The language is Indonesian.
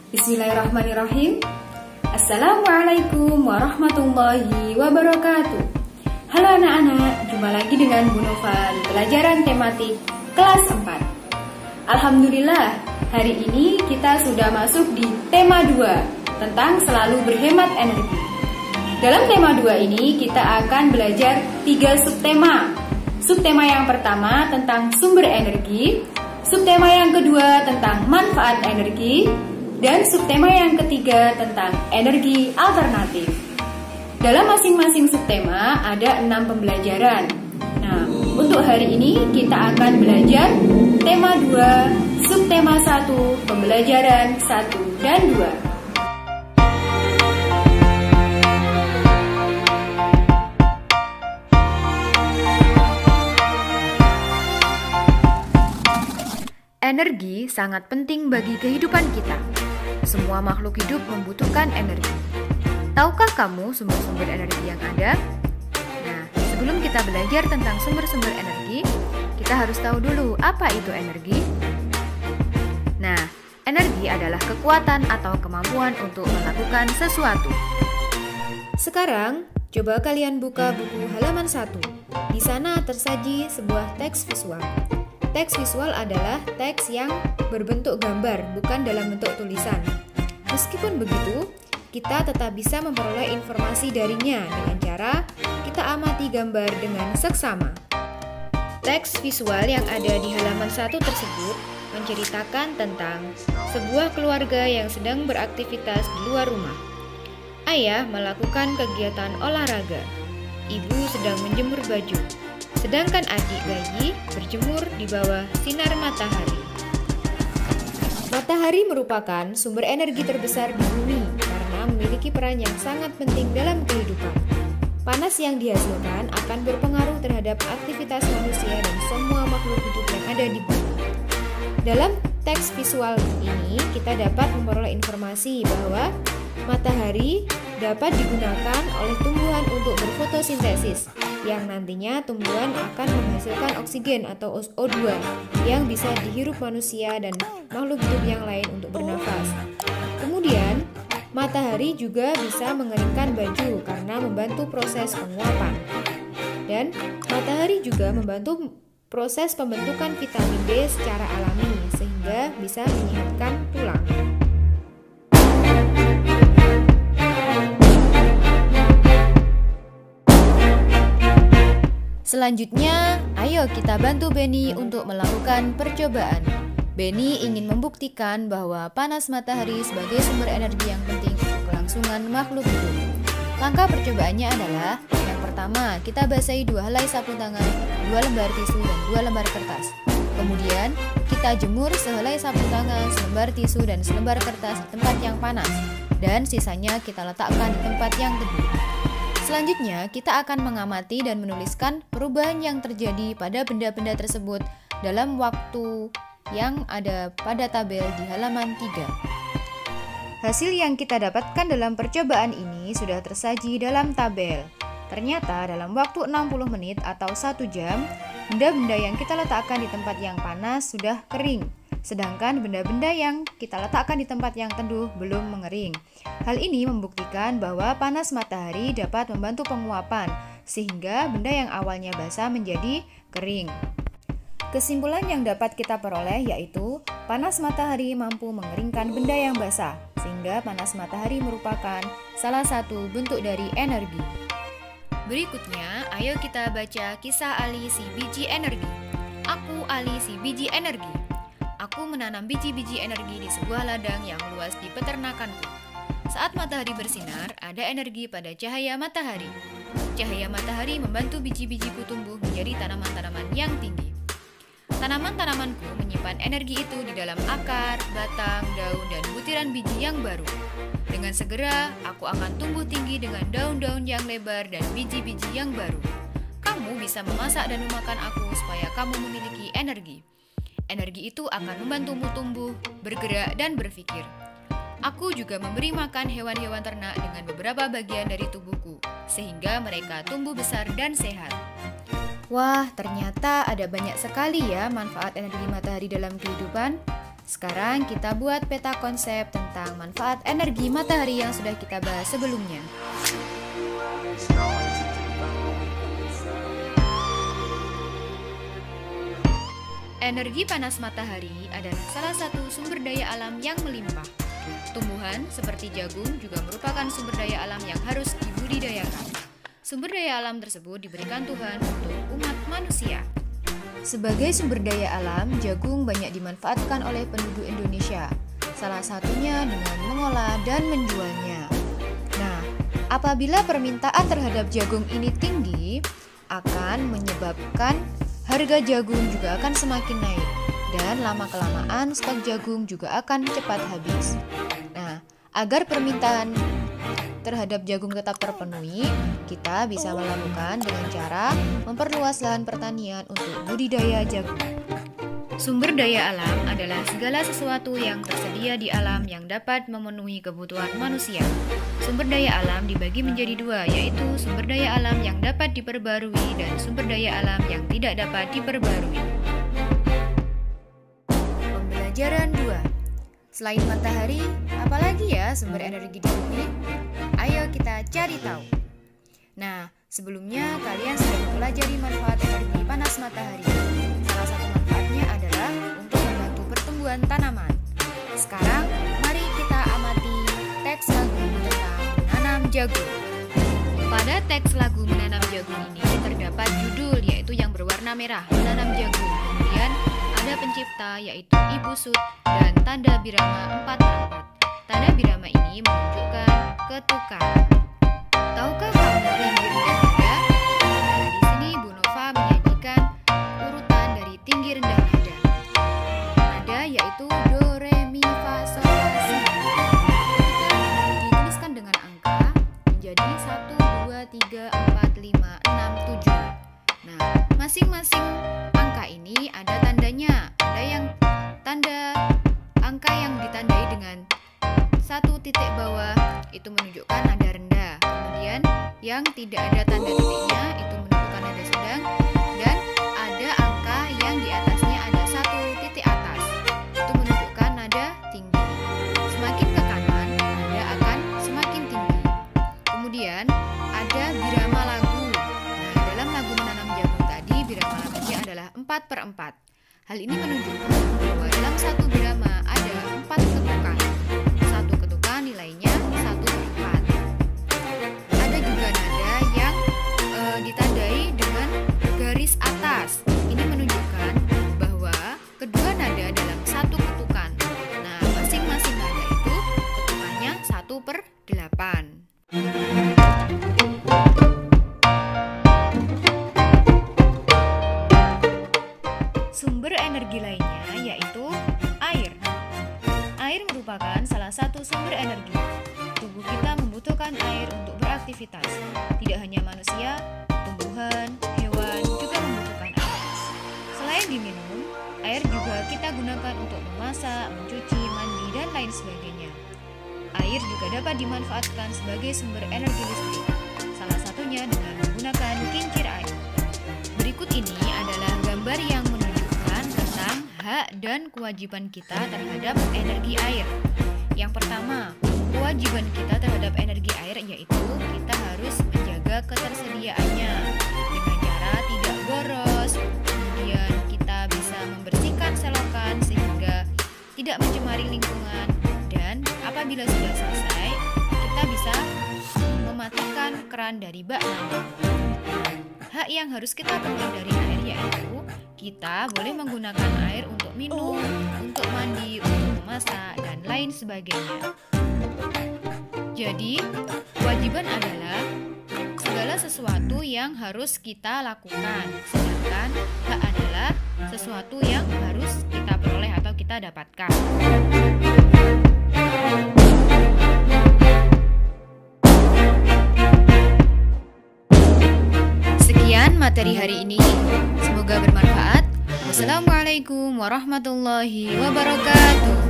Bismillahirrahmanirrahim. Assalamualaikum warahmatullahi wabarakatuh. Halo anak-anak, jumpa lagi dengan Bu Nova di pelajaran tematik kelas 4. Alhamdulillah, hari ini kita sudah masuk di tema 2 tentang selalu berhemat energi. Dalam tema 2 ini kita akan belajar 3 subtema. Subtema yang pertama tentang sumber energi, subtema yang kedua tentang manfaat energi, dan subtema yang ketiga tentang energi alternatif. Dalam masing-masing subtema ada 6 pembelajaran. Nah, untuk hari ini kita akan belajar tema 2, subtema 1, pembelajaran 1 dan 2. Energi sangat penting bagi kehidupan kita. Semua makhluk hidup membutuhkan energi. Tahukah kamu sumber-sumber energi yang ada? Nah, sebelum kita belajar tentang sumber-sumber energi, kita harus tahu dulu apa itu energi. Nah, energi adalah kekuatan atau kemampuan untuk melakukan sesuatu. Sekarang, coba kalian buka buku halaman 1. Di sana tersaji sebuah teks visual. Teks visual adalah teks yang berbentuk gambar, bukan dalam bentuk tulisan. Meskipun begitu, kita tetap bisa memperoleh informasi darinya dengan cara kita amati gambar dengan seksama. Teks visual yang ada di halaman 1 tersebut menceritakan tentang sebuah keluarga yang sedang beraktivitas di luar rumah. Ayah melakukan kegiatan olahraga. Ibu sedang menjemur baju. Sedangkan adik bayi berjemur di bawah sinar matahari. Matahari merupakan sumber energi terbesar di bumi karena memiliki peran yang sangat penting dalam kehidupan. Panas yang dihasilkan akan berpengaruh terhadap aktivitas manusia dan semua makhluk hidup yang ada di bumi. Dalam teks visual ini, kita dapat memperoleh informasi bahwa matahari dapat digunakan oleh tumbuhan untuk berfotosintesis, yang nantinya tumbuhan akan menghasilkan oksigen atau O2 yang bisa dihirup manusia dan makhluk hidup yang lain untuk bernafas. Kemudian, matahari juga bisa mengeringkan baju karena membantu proses penguapan. Dan matahari juga membantu proses pembentukan vitamin D secara alami sehingga bisa menyehatkan tulang. Selanjutnya, ayo kita bantu Benny untuk melakukan percobaan. Benny ingin membuktikan bahwa panas matahari sebagai sumber energi yang penting untuk kelangsungan makhluk hidup. Langkah percobaannya adalah, yang pertama, kita basahi 2 helai sapu tangan, 2 lembar tisu, dan 2 lembar kertas. Kemudian, kita jemur sehelai sapu tangan, selembar tisu, dan selembar kertas di tempat yang panas. Dan sisanya kita letakkan di tempat yang teduh. Selanjutnya, kita akan mengamati dan menuliskan perubahan yang terjadi pada benda-benda tersebut dalam waktu yang ada pada tabel di halaman 3. Hasil yang kita dapatkan dalam percobaan ini sudah tersaji dalam tabel. Ternyata dalam waktu 60 menit atau 1 jam, benda-benda yang kita letakkan di tempat yang panas sudah kering. Sedangkan benda-benda yang kita letakkan di tempat yang teduh belum mengering. Hal ini membuktikan bahwa panas matahari dapat membantu penguapan, sehingga benda yang awalnya basah menjadi kering. Kesimpulan yang dapat kita peroleh yaitu panas matahari mampu mengeringkan benda yang basah, sehingga panas matahari merupakan salah satu bentuk dari energi. Berikutnya, ayo kita baca kisah Ali si biji energi. Aku Ali si biji energi. Aku menanam biji-biji energi di sebuah ladang yang luas di peternakanku. Saat matahari bersinar, ada energi pada cahaya matahari. Cahaya matahari membantu biji-bijiku tumbuh menjadi tanaman-tanaman yang tinggi. Tanaman-tanamanku menyimpan energi itu di dalam akar, batang, daun, dan butiran biji yang baru. Dengan segera, aku akan tumbuh tinggi dengan daun-daun yang lebar dan biji-biji yang baru. Kamu bisa memasak dan memakan aku supaya kamu memiliki energi. Energi itu akan membantumu tumbuh, bergerak, dan berpikir. Aku juga memberi makan hewan-hewan ternak dengan beberapa bagian dari tubuhku, sehingga mereka tumbuh besar dan sehat. Wah, ternyata ada banyak sekali ya manfaat energi matahari dalam kehidupan. Sekarang kita buat peta konsep tentang manfaat energi matahari yang sudah kita bahas sebelumnya. Energi panas matahari adalah salah satu sumber daya alam yang melimpah. Tumbuhan seperti jagung juga merupakan sumber daya alam yang harus dibudidayakan. Sumber daya alam tersebut diberikan Tuhan untuk umat manusia. Sebagai sumber daya alam, jagung banyak dimanfaatkan oleh penduduk Indonesia. Salah satunya dengan mengolah dan menjualnya. Nah, apabila permintaan terhadap jagung ini tinggi, akan menyebabkan harga jagung juga akan semakin naik dan lama-kelamaan stok jagung juga akan cepat habis. Nah, agar permintaan terhadap jagung tetap terpenuhi, kita bisa melakukan dengan cara memperluas lahan pertanian untuk budidaya jagung. Sumber daya alam adalah segala sesuatu yang tersedia di alam yang dapat memenuhi kebutuhan manusia. Sumber daya alam dibagi menjadi dua, yaitu sumber daya alam yang dapat diperbarui dan sumber daya alam yang tidak dapat diperbarui. Pembelajaran 2. Selain matahari, apalagi ya sumber energi di bumi? Ayo kita cari tahu. Nah, sebelumnya kalian sudah mempelajari manfaat energi panas matahari. Salah satu manfaatnya adalah untuk membantu pertumbuhan tanaman. Sekarang, mari kita amati teks lagu tentang menanam jagung. Pada teks lagu menanam jagung ini terdapat judul yaitu yang berwarna merah, menanam jagung. Kemudian ada pencipta yaitu Ibu Sud dan tanda birama 4/4. Tanda birama ini menunjukkan ketukan. Tahukah kamu tinggi rendah nada? Nah, di sini Bu Nova menyajikan urutan dari tinggi rendah nada. Nada yaitu do, re, mi, fa, sol, la, si. Ketika dituliskan dengan angka menjadi 1, 2, 3, 4, 5, 6, 7. Nah, masing-masing angka ini ada tandanya. Ada yang tanda angka yang ditandai dengan satu titik bawah itu menunjukkan nada rendah. Kemudian yang tidak ada tanda titiknya itu menunjukkan nada sedang, dan ada angka yang di atasnya ada satu titik atas itu menunjukkan nada tinggi. Semakin ke kanan nada akan semakin tinggi. Kemudian ada birama lagu. Nah, dalam lagu menanam jagung tadi birama lagunya adalah 4/4. Hal ini menunjukkan bahwa dalam satu birama ada 4 ketukan. Satu ketukan nilainya 1/4. Ada juga nada yang ditandai dengan garis atas. Ini menunjukkan bahwa kedua nada dalam satu ketukan. Nah, masing-masing nada itu ketukannya 1/8. Sumber energi lainnya yaitu air. Air merupakan salah satu sumber energi. Tubuh kita membutuhkan air untuk beraktivitas. Tidak hanya manusia, tumbuhan, hewan juga membutuhkan air. Selain diminum, air juga kita gunakan untuk memasak, mencuci, mandi, dan lain sebagainya. Air juga dapat dimanfaatkan sebagai sumber energi listrik. Salah satunya dengan menggunakan kincir air. Berikut ini adalah gambar yang menunjukkan tentang hak dan kewajiban kita terhadap energi air. Yang pertama, kewajiban kita terhadap energi air yaitu kita harus menjaga ketersediaannya dengan cara tidak boros. Kemudian kita bisa membersihkan selokan sehingga tidak mencemari lingkungan, dan apabila sudah selesai kita bisa mematikan keran dari bak mandi. Hak yang harus kita peroleh dari air yaitu kita boleh menggunakan air untuk minum, untuk mandi, untuk memasak, dan lain sebagainya. Jadi, kewajiban adalah segala sesuatu yang harus kita lakukan, sedangkan hak adalah sesuatu yang harus kita peroleh atau kita dapatkan. Sekian materi hari ini, semoga bermanfaat. Wassalamualaikum warahmatullahi wabarakatuh.